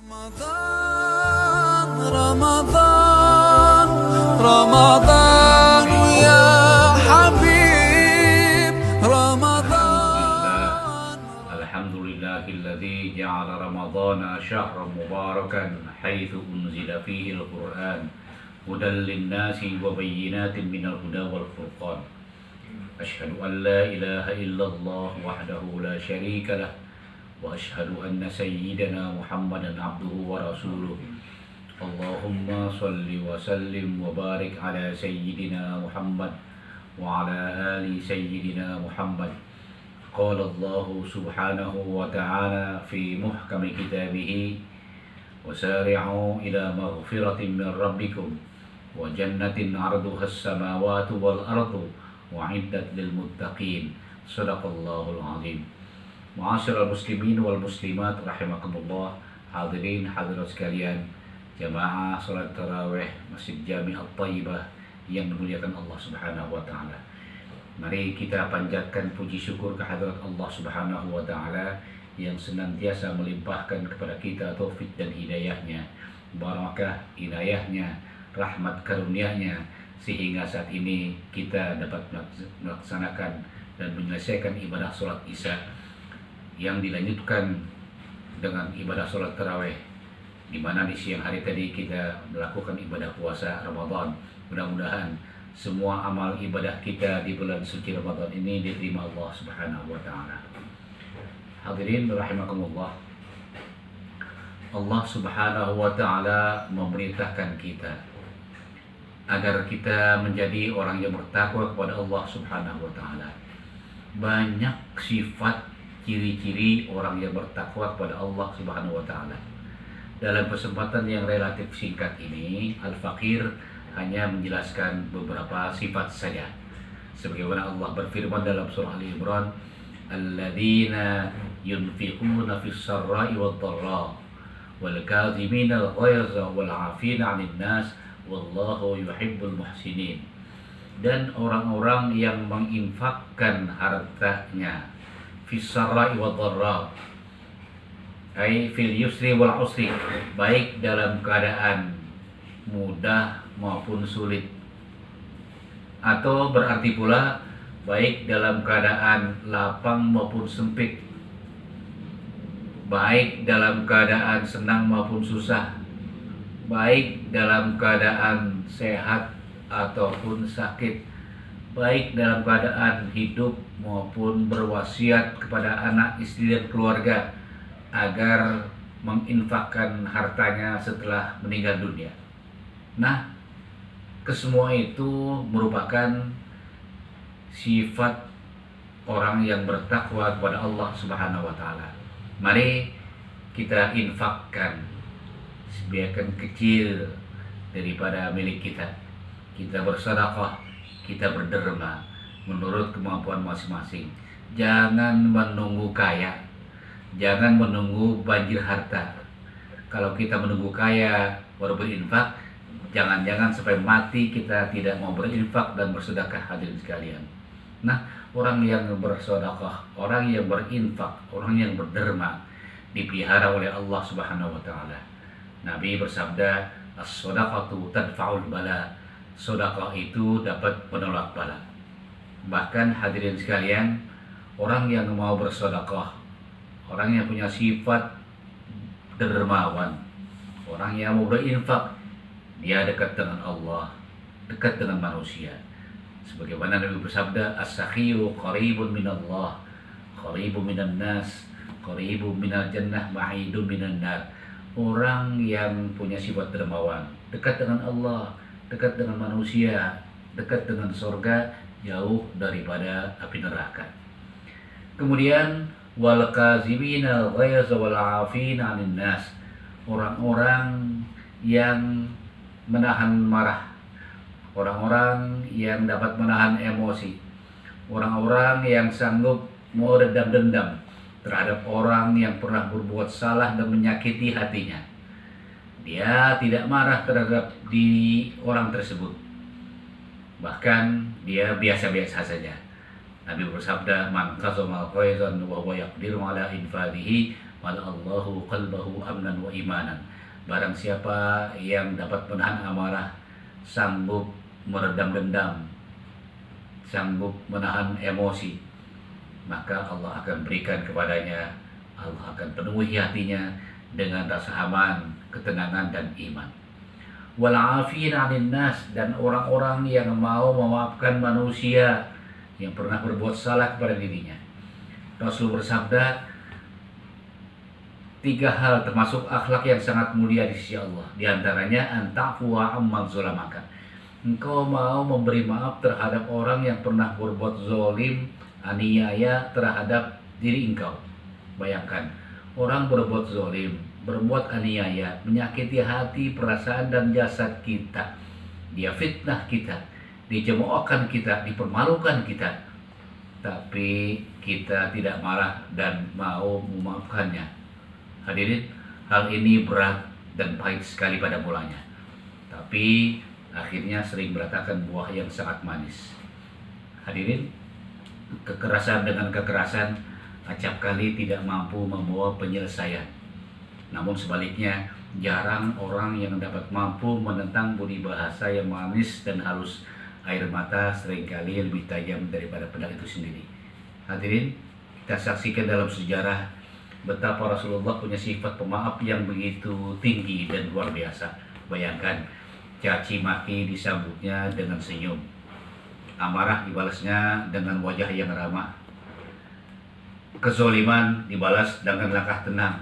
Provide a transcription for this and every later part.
رمضان رمضان رمضان يا حبيب رمضان الحمد لله الذي جعل رمضان شهرا مباركا حيث أنزل فيه القرآن هدى للناس وبينات من الهدى والفرقان أشهد أن لا إله إلا الله وحده لا شريك له وأشهد أن سيدنا محمدا عبده ورسوله اللهم صل وسلم وبارك على سيدنا محمد وعلى آل سيدنا محمد قال الله سبحانه وتعالى في محكم كتابه وسارعوا إلى مغفرة من ربكم وجنة عرضها السماوات والأرض وعدت للمتقين صدق الله العظيم. Ma'asyiral muslimin wal muslimat rahimakumullah, hadirin hadirat sekalian, jamaah salat tarawih Masjid Jami At-Thayyibah yang dimuliakan Allah Subhanahu wa taala. Mari kita panjatkan puji syukur kehadirat Allah Subhanahu wa taala yang senantiasa melimpahkan kepada kita taufik dan hidayahnya, barakah inayahnya, rahmat karunia-Nya, sehingga saat ini kita dapat melaksanakan dan menyelesaikan ibadah salat Isya yang dilanjutkan dengan ibadah sholat tarawih, di mana di siang hari tadi kita melakukan ibadah puasa Ramadan. Mudah-mudahan semua amal ibadah kita di bulan suci Ramadan ini diterima Allah Subhanahu wa taala. Hadirin rahimakumullah, Allah Subhanahu wa taala memerintahkan kita agar kita menjadi orang yang bertakwa kepada Allah Subhanahu wa taala. Banyak sifat ciri-ciri orang yang bertakwa kepada Allah Subhanahu wa taala. Dalam kesempatan yang relatif singkat ini, Al-Faqir hanya menjelaskan beberapa sifat saja. Sebagaimana Allah berfirman dalam surah Ali Imran, "Alladzina yunfiquna fis sarra'i wad dharra wal kadhimina al-ghayza wal 'afina 'anil nas wallahu yuhibbul muhsinin." Dan orang-orang yang menginfakkan hartanya fisarra'i wa dharra, ay fil yusri wal usri, baik dalam keadaan mudah maupun sulit, atau berarti pula baik dalam keadaan lapang maupun sempit, baik dalam keadaan senang maupun susah, baik dalam keadaan sehat ataupun sakit, baik dalam keadaan hidup maupun berwasiat kepada anak, istri dan keluarga agar menginfakkan hartanya setelah meninggal dunia. Nah, kesemua itu merupakan sifat orang yang bertakwa kepada Allah Subhanahu wa taala. Mari kita infakkan sebagian kecil daripada milik kita. Kita bersedekah, kita berderma menurut kemampuan masing-masing. Jangan menunggu kaya, jangan menunggu banjir harta. Kalau kita menunggu kaya baru berinfak, jangan-jangan sampai mati kita tidak mau berinfak dan bersedekah, hadirin sekalian. Nah, orang yang bersedekah, orang yang berinfak, orang yang berderma dipelihara oleh Allah Subhanahu wa taala. Nabi bersabda, "As-shadaqatu tadfa'ul bala." Sedekah itu dapat menolak bala. Bahkan hadirin sekalian, orang yang mau bersedekah, orang yang punya sifat dermawan, orang yang mau berinfak, dia dekat dengan Allah, dekat dengan manusia. Sebagaimana Nabi bersabda, "As-sakhiyu qaribun minallah, qaribun minan nas, qaribun minal jannah, ba'idun minan nar." Orang yang punya sifat dermawan, dekat dengan Allah, dekat dengan manusia, dekat dengan surga, jauh daripada api neraka. Kemudian wal kazimina ghaiza wal 'afina 'anil nas, orang-orang yang menahan marah, orang-orang yang dapat menahan emosi, orang-orang yang sanggup meredam dendam terhadap orang yang pernah berbuat salah dan menyakiti hatinya. Dia tidak marah terhadap diri orang tersebut, bahkan dia biasa-biasa saja. Nabi bersabda, "Man qasama qaizan wa huwa yaqdiru ala infadihi mala'allahu qalbahu amnan wa imanan. Barang siapa yang dapat menahan amarah, sanggup meredam dendam, sanggup menahan emosi, maka Allah akan berikan kepadanya, Allah akan penuhi hatinya dengan rasa aman, ketenangan dan iman. Wal 'afina 'anil nas, dan orang-orang yang mau memaafkan manusia yang pernah berbuat salah kepada dirinya. Rasul bersabda, 3 hal termasuk akhlak yang sangat mulia di sisi Allah. Di antaranya anta'fuwa amman zulamaka. Engkau mau memberi maaf terhadap orang yang pernah berbuat zalim, aniaya terhadap diri engkau. Bayangkan, orang berbuat zalim, berbuat aniaya, menyakiti hati, perasaan dan jasad kita. Dia fitnah kita, dicemoohkan kita, dipermalukan kita. Tapi kita tidak marah dan mau memaafkannya. Hadirin, hal ini berat dan pahit sekali pada mulanya, tapi akhirnya sering beratakan buah yang sangat manis. Hadirin, kekerasan dengan kekerasan acap kali tidak mampu membawa penyelesaian. Namun sebaliknya, jarang orang yang dapat mampu menentang budi bahasa yang manis dan halus. Air mata seringkali lebih tajam daripada pedang itu sendiri. Hadirin, kita saksikan dalam sejarah betapa Rasulullah punya sifat pemaaf yang begitu tinggi dan luar biasa. Bayangkan, caci maki disambutnya dengan senyum, amarah dibalasnya dengan wajah yang ramah, kezoliman dibalas dengan langkah tenang,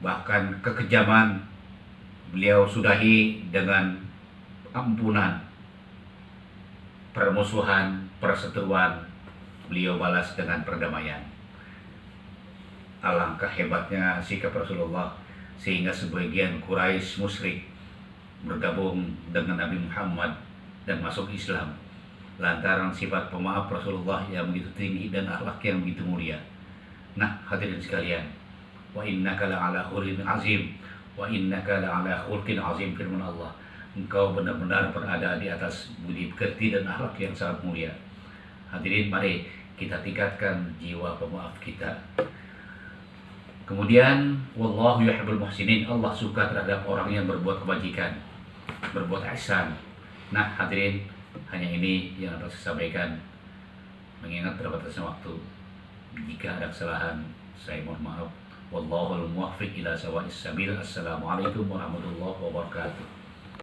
bahkan kekejaman beliau sudahi dengan ampunan, permusuhan, perseteruan beliau balas dengan perdamaian. Alangkah hebatnya sikap Rasulullah sehingga sebagian Quraisy musyrik bergabung dengan Nabi Muhammad dan masuk Islam lantaran sifat pemaaf Rasulullah yang begitu tinggi dan akhlak yang begitu mulia. Nah, hadirin sekalian, wa innaka la'ala khuluqin azim, wa innaka la'ala khuluqin azim, firman Allah, engkau benar-benar berada di atas budi pekerti dan akhlak yang sangat mulia. Hadirin, mari kita tingkatkan jiwa pemaaf kita. Kemudian, wallahu yuhibbul muhsinin, Allah suka terhadap orang yang berbuat kebajikan, berbuat ihsan. Nah, hadirin, hanya ini yang dapat saya sampaikan. Mengingat terbatasnya waktu, jika ada kesalahan, saya mohon maaf. Wallahul muwaffiq ila sawa'is sabil. Assalamualaikum warahmatullahi wabarakatuh.